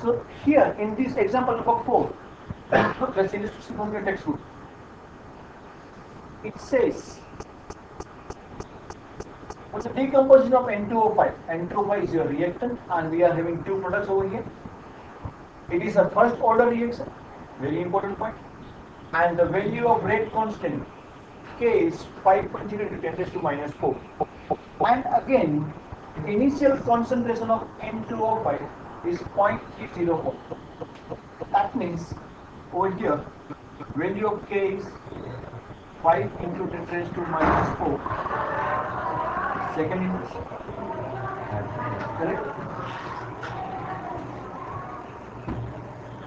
So here in this example number 4, let's illustration from your textbook. It says what's the decomposition of N2O5? N2O5 is your reactant, and we are having two products over here. It is a first order reaction, very important point. And the value of rate constant K is 5.0 into 10 raised to minus 4. And again, initial concentration of N2O5 is 0.304. That means over here, value of K is 5 into 10 raised to minus 4. Second inverse. Correct?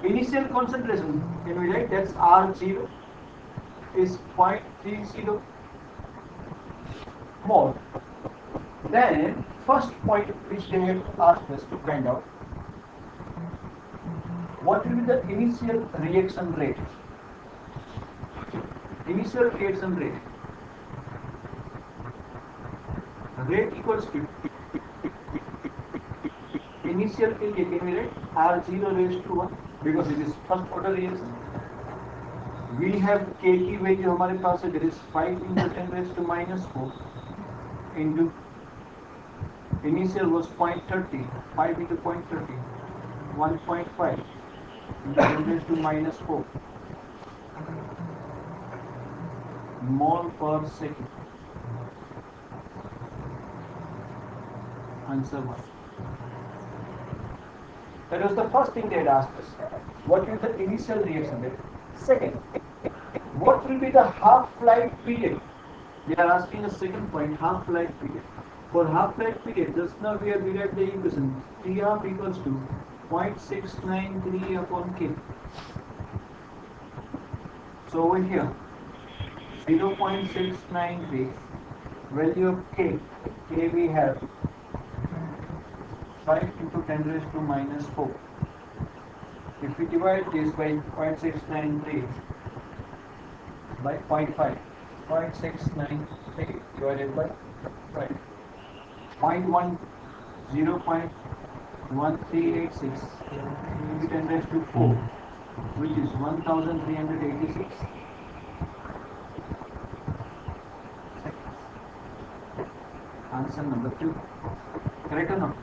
Initial concentration, can we write that's R0 is 0.30 mole. Then first point which they have asked us to find out, what will be the initial reaction rate? Initial reaction rate. Rate equals to initial के लिए can we write R0 raised to 1 because it is first order reaction. We have K की value हमारे पास है, that is 5 into 10 raised to minus 4 into initial was 0.30, 5 into 0.30, 1.5 into 10 raised to minus 4 mole per second. Answer 1. That was the first thing they had asked us. What is the initial reaction rate? Second, what will be the half-life period? They are asking a second point, half-life period. For half-life period, just now we have derived the equation T half equals to 0.693 upon K. So over here, 0.693, value of K we have 5 into 10 raised to minus 4. If we divide this by 0.693 by 0.5, 0.693 divided by 5, 0.1386 into 10 raised to 4, which is 1386 seconds. Answer number 2. Correct or not?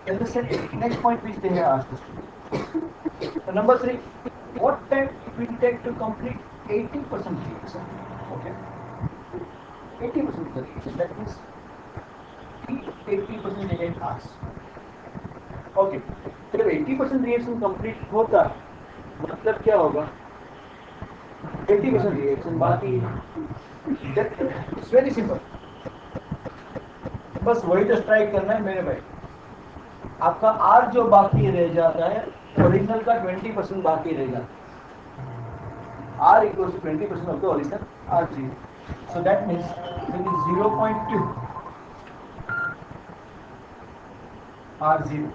And the next point which they have asked us to do. So number 3, what time it will take to complete 80% reaction? Okay, 80% of the reaction. That means 80% they have asked. Okay, जब 80% reaction complete होता मतलब क्या होगा? 80% reaction बाकी it's very simple, बस वही तो strike करना है मेरे भाई. आपका R जो बाकी रह जाता है ओरिजिनल का 20% बाकी रह जाता है. R equals to 20% of the original R0. So that means it is 0.2 R0.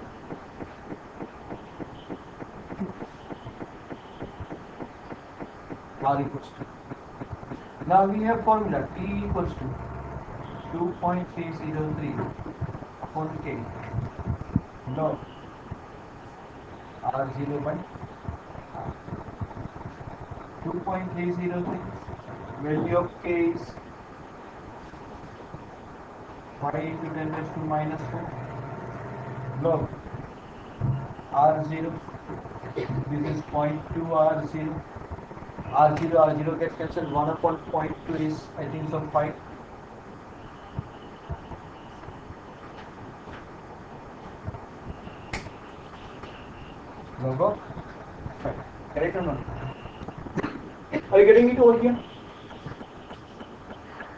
R equals to. Now we have formula T equals to 2.303 upon K log R0 by R. 2.303, value of K is 5 into 10 raised to minus 4 log R0, this is 0.2 R0, R0 gets cancelled, 1 upon 0.2 is I think so 5. Log of 5. Correct or not? Are you getting it over here?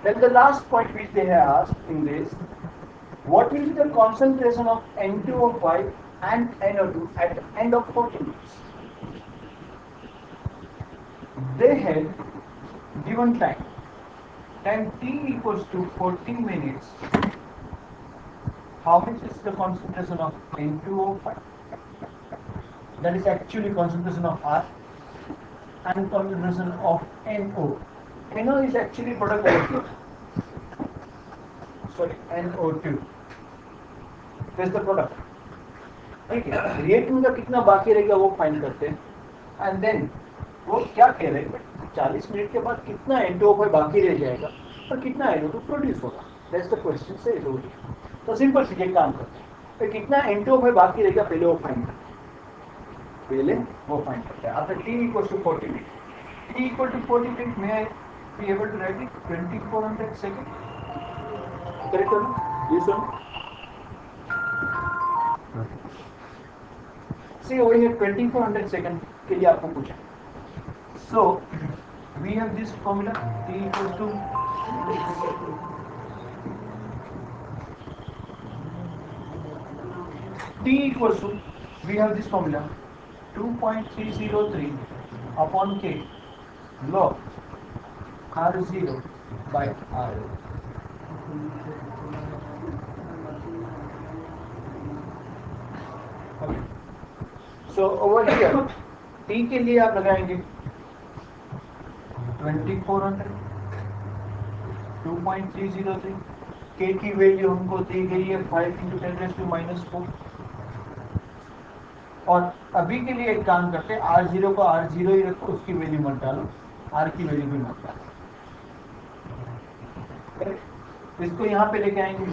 Then the last point which they have asked in this, what will be the concentration of N2O5 and NO2 at the end of 40 minutes? They had given time T equals to 40 minutes. How much is the concentration of N2O5? That is actually concentration of R, and concentration of NO. NO is actually product molecule. NO2 this the product. ठीक है, reactant का कितना बाकी रहेगा वो find करते हैं। And then वो क्या कह रहे हैं 40 मिनट के बाद कितना N2O5 बाकी रह जाएगा और कितना NO2 प्रोड्यूस होगा, दैट्स द क्वेश्चन से इट होगी। तो सिंपल सी एक काम करते हैं, तो कितना N2O5 बाकी रहेगा पहले वो फाइंड करते हैं। After T equals to 40 minutes, T equal to 40 minutes, may I be able to write it 2400 seconds? Correct or no? Yes or no? See over here 2400 seconds के लिए आपको पूछा। So we have this formula T equals to we have this formula 2.303 upon K log R0 by R. Okay. So over here T के लिए आप लगाएंगे 2400 2.303, K की value हमको दी गई है 5 × 10⁻⁴। और अभी के लिए एक काम करते हैं, R0 को R0 ही रखो, उसकी वैल्यू मत डालो, R की वैल्यू भी मत डालो। इसको यहाँ पे लेके आएंगे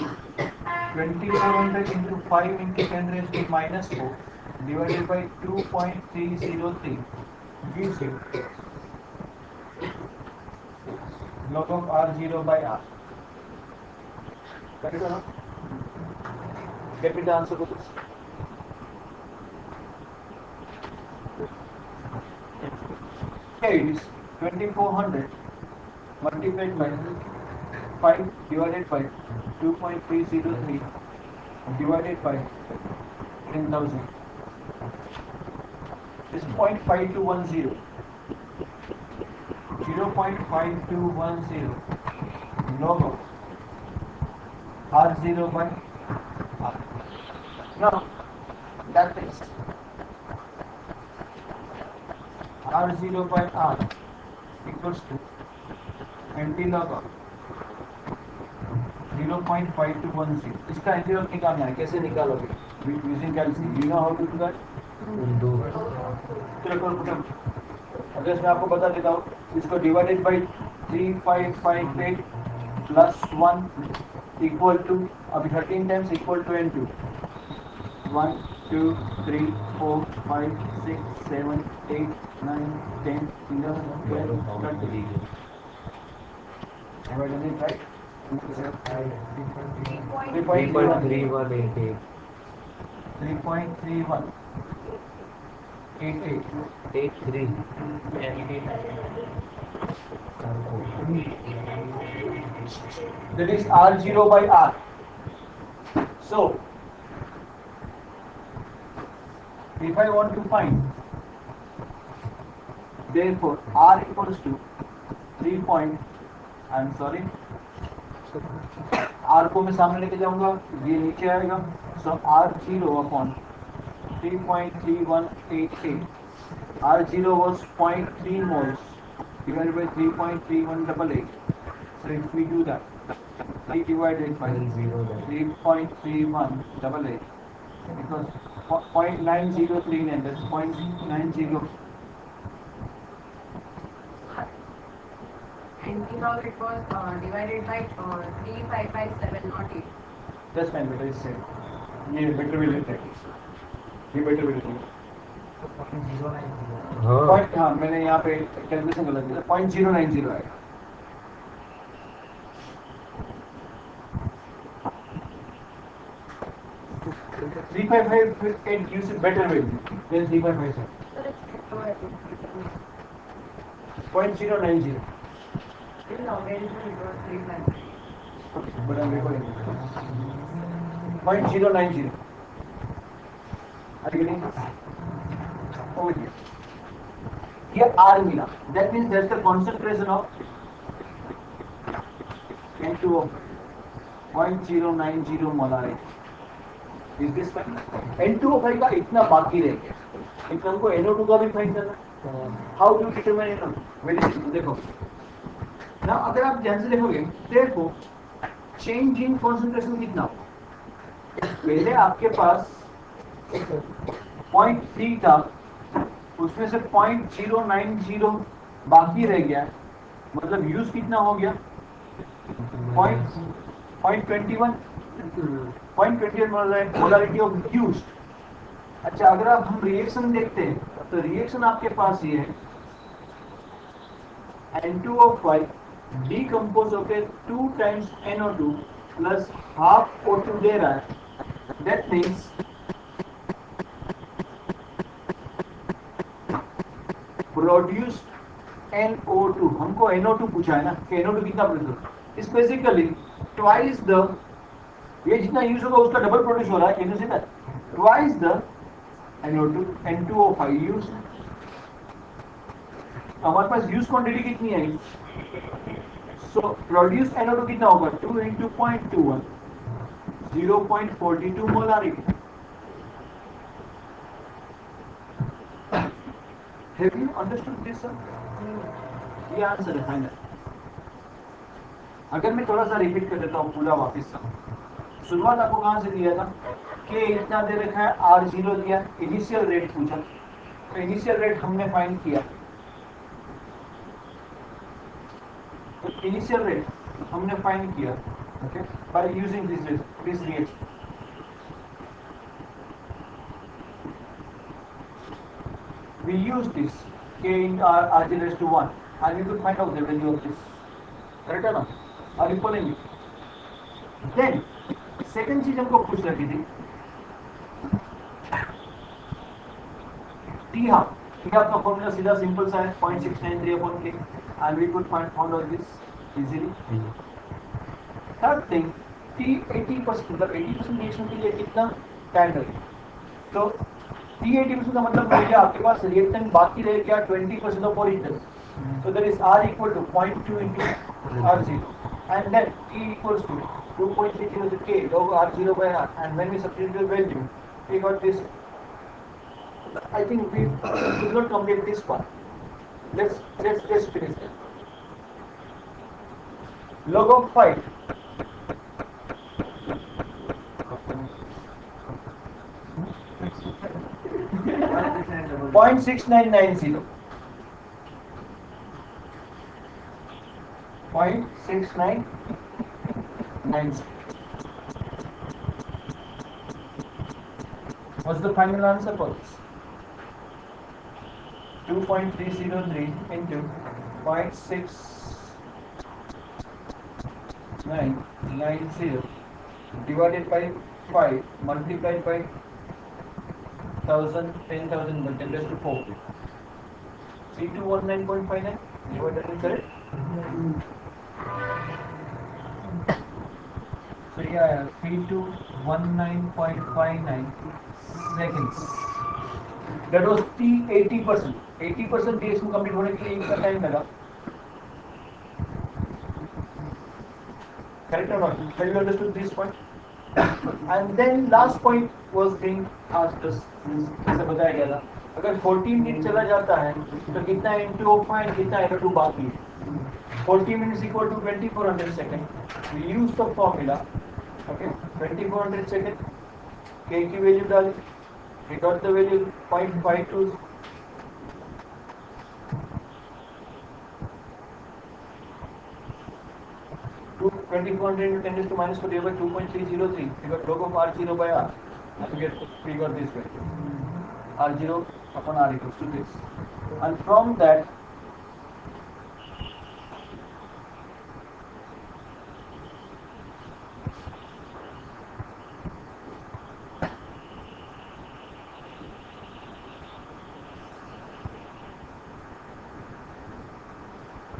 2400 × 5 × 10⁻⁴ divided by 2.303 gives you log of R0 by R. Correct or not? Get me the answer to this. Here it is 2400 multiplied by 5 divided by 2.303 divided by 10,000 is 0.5210. 0.5210 log of R0 by R. Now that is R0 by R equals to anti log of 0.5210. इसका anti log निकालना है, कैसे निकालोगे? Using calculation. You know how to do that? अगर मैं आपको बता देता हूँ, इसको divided by 3558 plus 1 equal to, अभी 13 times equal to N2 1 2 3 4 5 6 7 8 9 10 11 12 13. Have I done it right? 3.3188. 83 that is R0 by R. So if I want to find, therefore R equals to 3 point, I'm sorry, R को मैं सामने लेके जाऊंगा, ये नीचे आएगा, so R0 upon 3.3188. R0 was 0.3 moles divided by 3.3188. So if we do that, 3 divided by 3.3188, because 0.903 and that's 0.90. And it was divided by 3557, not 8. That's fine, better is said. ये better will it take. ये better will it take. Point, हाँ मैंने यहाँ पे calculation गलत किया, 0.090 आएगा। 3558 gives a better value than 3557. 0.090. But I'm recording. 0.090. Are you getting this? Over here. Here R मिला. That means there's the concentration of N2O 0.090 molarity. Is this fine? N2O5 का इतना बाकी रह गया. इतना हमको NO2 का भी फाइंड करना. How do you determine NO2? Very simple. देखो. Now अगर आप ध्यान से देखोगे, therefore चेंज इन कॉन्सेंट्रेशन कितना होगा? पहले आपके पास 0.3 था, उसमें से 0.090 बाकी रह गया, मतलब यूज कितना हो गया? 0.21 मोलारिटी ऑफ यूज। अच्छा, अगर आप हम रिएक्शन देखते हैं तो रिएक्शन आपके पास ये है, N2O5 डिकम्पोज होकर 2 times NO2 plus half O2 दे रहा है। दैट मीन्स प्रोड्यूस्ड NO2, हमको NO2 पूछा है ना कि NO2 कितना प्रोड्यूस होगा, इस बेसिकली ट्वाइस द, ये जितना यूज होगा उसका डबल प्रोड्यूस हो रहा है, can you see that? Twice the NO2 N2O5 use. हमारे पास यूज क्वांटिटी कितनी है? सो प्रोड्यूस NO2 कितना होगा? 2 into 0.21, 0.42 molarity. Have you understood this, sir? ये आंसर है फाइनल। अगर मैं थोड़ा सा रिपीट कर देता हूँ पूरा वापस से, शुरुआत आपको कहाँ से दिया था कि इतना दे रखा है, R0 दिया, इनिशियल रेट पूछा, तो इनिशियल रेट हमने फाइंड किया, तो इनिशियल रेट हमने फाइंड किया, okay, by using this reaction. We use this K into R raised to 1 and we could find out the value of this. Correct or not? Are you following me? Then second चीज हमको पूछ रखी थी, T half का formula सीधा simple सा है, 0.693 upon K and we could find out this easily. Third thing, T 80%, मतलब 80% रिएक्शन के लिए कितना टाइम लगेगा? तो T 80% का मतलब क्या, आपके पास रिएक्टेंट बाकी रह गया 20% of original, so there is R equal to 0.2 into R0 and then T equals to 2.30 K log R0 by R, and when we substitute the value we got this. I think we should not complete this part. Let's finish it. Log of 5 0.6990, 0.6990. What's the final answer for this? 2.303 into 0.6990 divided by 5 multiplied by 1000, 10,000, 10 raised to 4. C219.59 divided by correct? So yeah, P219.59 seconds. That was T 80%. 80% reaction complete होने के लिए इतना time लगा. Correct or not? Have you understood this point? And then last point was being asked us, जैसे बताया गया था, अगर 14 मिनट चला जाता है तो कितना N2O5 कितना NO2 बाकी है? 40 minutes equal to 2400 seconds. We use the formula, okay, 2400 seconds, K की वैल्यू डाली, we got the value 0.52. To 2400 into 10 raised to minus 4 divided by 2.303. We got log of R0 by R. And we got this value. R0 upon R equals to this. And from that,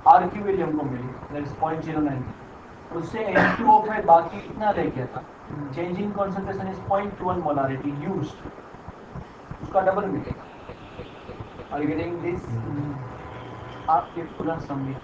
R की value हमको मिली, that is 0.09. उससे N2O5 बाकी कितना रह गया था? Change in concentration is 0.1 molarity used. उसका double मिलेगा. Are you getting this? आपके पूरा समझिए.